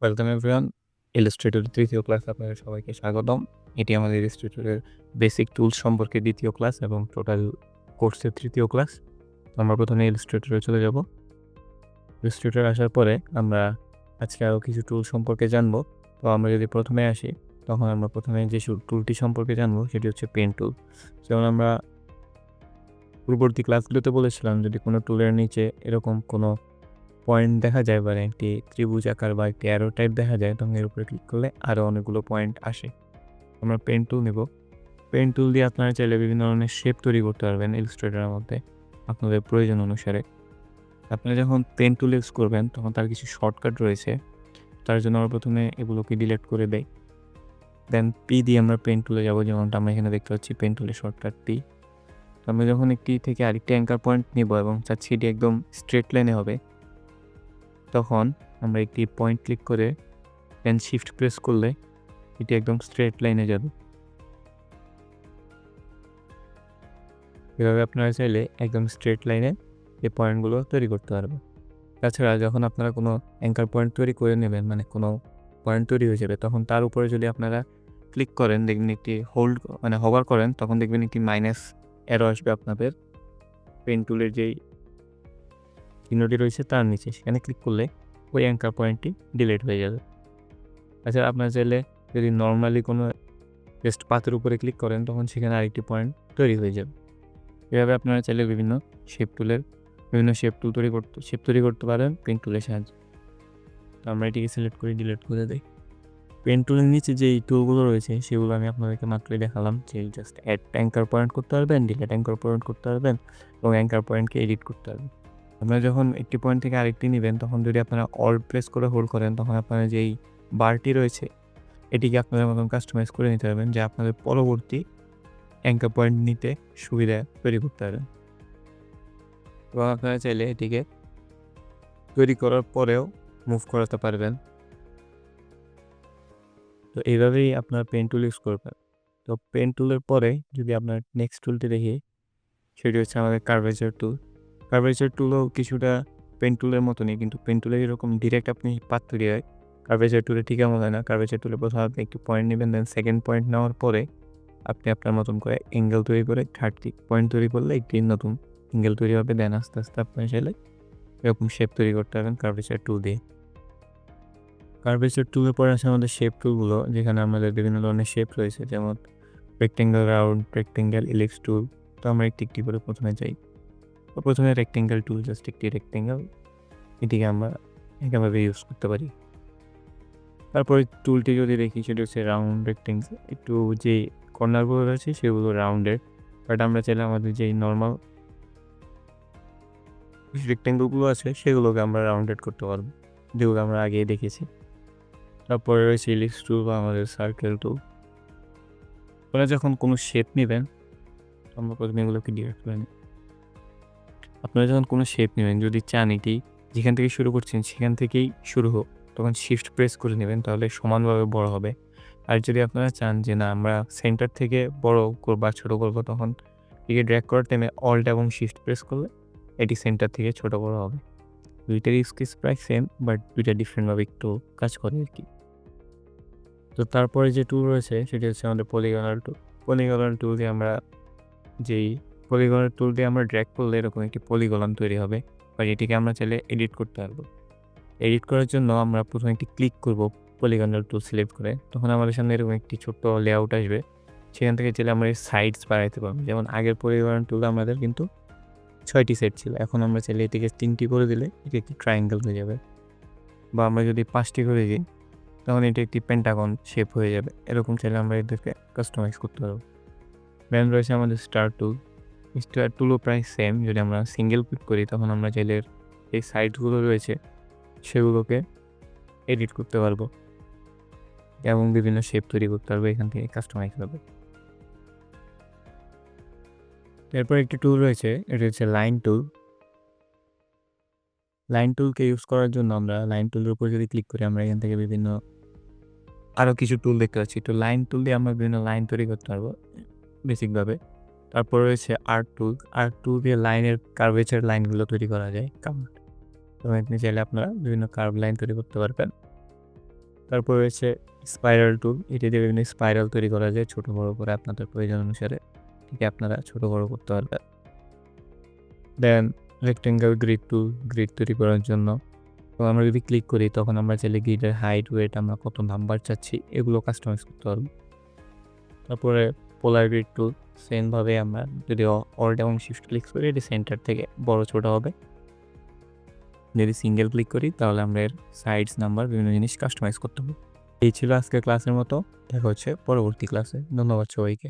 Welcome everyone. Illustrator তৃতীয় class আপনাদের সবাইকে স্বাগতম। এটি আমাদের ইলাস্ট্রেটরের বেসিক টুলস সম্পর্কে দ্বিতীয় ক্লাস এবং টোটাল কোর্সের তৃতীয় ক্লাস। আমরা প্রথমে ইলাস্ট্রেটরে চলে যাব। ইলাস্ট্রেটর আসার পরে আমরা আজকে আরও কিছু টুল সম্পর্কে জানবো। তো আমরা যদি প্রথমে আসি, তখন আমরা প্রথমে যে টুলটি সম্পর্কে জানবো সেটি হচ্ছে পেন টুল। যেমন আমরা পূর্ববর্তী ক্লাসগুলোতে বলেছিলাম, যদি কোনো টুলের নিচে এরকম কোনো পয়েন্ট দেখা যায় বা একটি ত্রিভুজ আকার বা একটি অ্যারো টাইপ দেখা যায়, তখন এর উপরে ক্লিক করলে আরও অনেকগুলো পয়েন্ট আসে। আমরা পেন টুল নেব। পেন টুল দিয়ে আপনারা চাইলে বিভিন্ন ধরনের শেপ তৈরি করতে পারবেন ইলাস্ট্রেটরের মধ্যে আপনাদের প্রয়োজন অনুসারে। আপনারা যখন পেন টুল ইউজ করবেন তখন তার কিছু শর্টকাট রয়েছে। তার জন্য আমরা প্রথমে এগুলোকে ডিলিট করে দেই। দেন পি দিয়ে আমরা পেন টুলে যাব, যেমনটা আমরা এখানে দেখতে পাচ্ছি পেন টুলের শর্টকাট পি। আমরা যখন একটি থেকে আরেকটি অ্যাঙ্কার পয়েন্ট নিব এবং চাচ্ছি এটি একদম স্ট্রেট লাইনে হবে, তখন আমরা একটি পয়েন্ট ক্লিক করে দেন শিফট প্রেস করলে এটি একদম স্ট্রেট লাইনে যাবে। এভাবে আপনারা চাইলে একদম স্ট্রেট লাইনে এই পয়েন্টগুলো তৈরি করতে পারবেন। তাছাড়া যখন আপনারা কোনো অ্যাঙ্কার পয়েন্ট তৈরি করে নেবেন, মানে কোনো পয়েন্ট তৈরি হয়ে যাবে, তখন তার উপরে যদি আপনারা ক্লিক করেন, দেখবেন একটি হোভার করেন, তখন দেখবেন একটি মাইনাস অ্যারো আসবে আপনাদের পেন টুলের যেই চিহ্নটি রয়েছে তার নিচে। সেখানে ক্লিক করলে ওই অ্যাঙ্কার পয়েন্টটি ডিলিট হয়ে যাবে। আচ্ছা, আপনারা চাইলে যদি নর্মালি কোনো জাস্ট পাথের উপরে ক্লিক করেন, তখন সেখানে আরেকটি পয়েন্ট তৈরি হয়ে যাবে। এভাবে আপনারা চাইলে বিভিন্ন শেপ তৈরি করতে পারেন পেন টুলের সাহায্যে। তো আমরা এটিকে সিলেক্ট করে ডিলিট করে দিই। পেন টুলের নিচে যেই টুলগুলো রয়েছে সেগুলো আমি আপনাদেরকে মাত্রই দেখালাম, যে জাস্ট অ্যাড অ্যাঙ্কার পয়েন্ট করতে পারবেন, ডিলিট অ্যাঙ্কার পয়েন্ট করতে পারবেন এবং অ্যাঙ্কার পয়েন্টকে এডিট করতে পারবেন। আপনারা যখন একটি পয়েন্ট থেকে আরেকটি নেবেন, তখন যদি আপনারা অল্ট প্রেস করে হোল্ড করেন, তখন আপনারা যেই বারটি রয়েছে এটিকে আপনাদের মতন কাস্টমাইজ করে নিতে পারবেন, যে আপনাদের পরবর্তী অ্যাঙ্কার পয়েন্ট নিতে সুবিধা তৈরি করতে পারবেন। এবং আপনারা চাইলে এটিকে তৈরি করার পরেও মুভ করাতে পারবেন। তো এইভাবেই আপনার পেন টুল ইউজ করবেন। তো পেন টুলের পরে যদি আপনার নেক্সট টুলটি দেখি, সেটি হচ্ছে আমাদের কার্ভেচার টুল। কার্ভেচার টুলও কিছুটা পেন টুলের মতনই, কিন্তু পেন টুলে এরকম ডিরেক্ট আপনি পাত তৈরি হয়, কার্ভেচার টুলে ঠিক এমন হয় না। কার্ভেচার টুলে প্রথমে আপনি একটি পয়েন্ট নেবেন, দেন সেকেন্ড পয়েন্ট নেওয়ার পরে আপনি আপনার মতন করে অ্যাঙ্গেল তৈরি করে থার্ড পয়েন্ট তৈরি করলে একটি নতুন অ্যাঙ্গেল তৈরি হবে। দেন আস্তে আস্তে আপনি চাইলে এরকম শেপ তৈরি করতে পারবেন কার্ভেচার টুল দিয়ে। কার্ভেচার টুলের পরে আছে আমাদের শেপ টুলগুলো, যেখানে আমাদের বিভিন্ন ধরনের শেপ রয়েছে, যেমন রেক্টেঙ্গেল, রাউন্ড, রেক্টেঙ্গেল, ইলিপস টুল। তো আমরা একটি একটি করে প্রথমে যাই। তো প্রথমে রেক্টেঙ্গেল টুল, জাস্ট একটি রেক্টেঙ্গেল, এটিকে আমরা এভাবে ইউজ করতে পারি। তারপরে টুলটি যদি দেখি, সেটি হচ্ছে রাউন্ড রেক্টেঙ্গেল। একটু যে কর্নারগুলো রয়েছে সেগুলো রাউন্ডের, বাট আমরা চাইলে আমাদের যেই নর্মাল রেক্টেঙ্গেলগুলো আছে সেগুলোকে আমরা রাউন্ডেড করতে পারবো, যেগুলো আমরা আগেই দেখেছি। তারপরে রয়েছে ইলিপস টুল বা আমাদের সার্কেল টুল। আপনারা যখন কোনো শেপ নেবেন, আমরা প্রথমে এগুলোকে ডিরেক্ট করে নিই। আপনারা যখন কোনো শেপ নেবেন, যদি চান এটি যেখান থেকে শুরু করছেন সেখান থেকেই শুরু হোক, তখন শিফট প্রেস করে নেবেন, তাহলে সমানভাবে বড় হবে। আর যদি আপনারা চান যে না, আমরা সেন্টার থেকে বড় বা ছোটো করবো, তখন এটিকে ড্র্যাগ করার টাইমে অল্ট এবং শিফট প্রেস করলে এটি সেন্টার থেকে ছোটো বড় হবে। দুইটার স্কেচ প্রায় সেম, বাট দুইটা ডিফারেন্টভাবে একটু কাজ করে আর কি। তো তারপরে যে টুল রয়েছে সেটি হচ্ছে আমাদের পলিগনাল টুল। পলিগনাল টুল দিয়ে আমরা ড্র্যাগ করলে এরকম একটি পলিগন তৈরি হবে, বা এটিকে আমরা চাইলে এডিট করতে পারবো। এডিট করার জন্য আমরা প্রথমে একটি ক্লিক করব পলিগনাল টুল সিলেক্ট করে, তখন আমাদের সামনে এরকম একটি ছোট্ট লেআউট আসবে। সেখান থেকে চাইলে আমরা সাইডস বাড়াইতে পারবো। যেমন আগের পলিগনাল টুল আমাদের কিন্তু 6টি সেট ছিল, এখন আমরা চাইলে এটিকে 3টি করে দিলে এটি একটি ট্রায়াঙ্গেল হয়ে যাবে। বা আমরা যদি 5টি করে দিই, তখন এটি একটি পেন্টাগন শেপ হয়ে যাবে। এরকম চাইলে আমরা এদেরকে কাস্টমাইজ করতে পারবো। দেন রয়েছে আমাদের স্টার টুল। স্টার টুলও প্রায় সেম। যদি আমরা সিঙ্গেল ক্লিক করি, তখন আমরা চাইলে এই সাইডগুলো রয়েছে সেগুলোকে এডিট করতে পারবো এবং বিভিন্ন শেপ তৈরি করতে পারবো এখান থেকে কাস্টমাইজ হবে। এরপর একটি টুল রয়েছে, এটা হচ্ছে লাইন টুল। লাইন টুলকে ইউজ করার জন্য আমরা লাইন টুলের উপর যদি ক্লিক করি, আমরা এখান থেকে বিভিন্ন আরও কিছু টুল দেখতে পাচ্ছি। তো লাইন টুল দিয়ে আমরা বিভিন্ন লাইন তৈরি করতে পারবো বেসিকভাবে। তারপর রয়েছে আর্ট টুল। আর্ট টুল দিয়ে লাইনের কার্ভেচার লাইনগুলো তৈরি করা যায়। তো আপনি চাইলে আপনারা বিভিন্ন কার্ভ লাইন তৈরি করতে পারবেন। তারপর রয়েছে স্পাইরাল টুল, এটি দিয়ে বিভিন্ন স্পাইরাল তৈরি করা যায় ছোটো বড়ো করে আপনাদের প্রয়োজন অনুসারে, ঠিক আপনারা ছোটো বড়ো করতে পারবেন। দেন রেক্টেঙ্গেল গ্রিড টুল, গ্রিড তৈরি করার জন্য। তো আমরা যদি ক্লিক করি তখন আমরা চাইলে গ্রিডের হাইট, ওয়েট, আমরা কত নাম্বার চাচ্ছি এগুলো কাস্টমাইজ করতে পারবো। তারপরে পোলার গ্রিড টুল, সেমভাবে আমরা যদি অল্ট এবং শিফট ক্লিক করি এটি সেন্টার থেকে বড় ছোটো হবে। যদি সিঙ্গেল ক্লিক করি তাহলে আমরা এর সাইডস, নাম্বার, বিভিন্ন জিনিস কাস্টমাইজ করতে পারবো। এই ছিল আজকের ক্লাসের মতো, দেখা হচ্ছে পরবর্তী ক্লাসে। ধন্যবাদ সবাইকে।